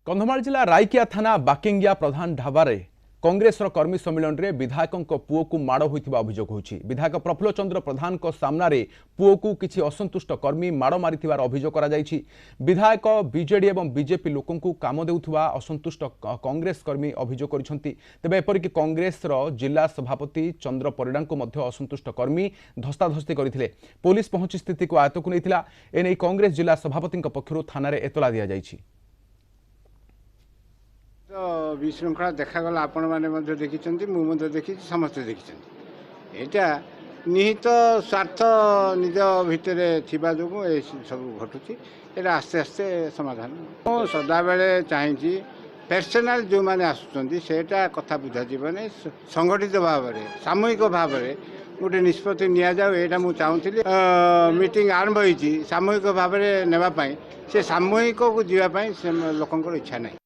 कंधमाल जिला राइकिया थाना बाकिंगिया प्रधान ढाबारे कांग्रेस कर्मी सम्मिलन में विधायकों पुओ को माड़ होता अभियोग होछि। विधायक प्रफुल्ल चंद्र प्रधान सामने पुओ को किसी असंतुष्ट कर्मी माड़ मारी अभियोग करा जायछि। विधायक बीजेडी एवं बीजेपी लोकों को काम देउथुवा असंतुष्ट कांग्रेस कर्मी अभियोग करिसेंति। तेबे एपरिक कांग्रेस जिला सभापति चंद्र परिडा को मध्य असंतुष्ट कर्मी धस्ताधस्ती करथिले। पुलिस पहुंची स्थिति को आयत्त को नैथिला। एनै कांग्रेस जिला सभापति पक्षरु थाना रे एतला दिया जायछि। तो विशृंखला देखागला आपण मैंने देखी देखी समस्त देखी यहाँ निहित स्वार्थ निज भितर जो सब घटुची यहाँ आस्ते आस्ते समाधान सदा बेले चाहिए पर्सनाल जो मैंने आसुटा कथा बुझा नहीं संगठित भाव में सामूहिक भाव में गोटे निष्पत्ति निया मुझे चाहूँगी मीटिंग आरंभ होती सामूहिक भाव में नापी से सामूहिक को जीवाई लोक इच्छा नहीं।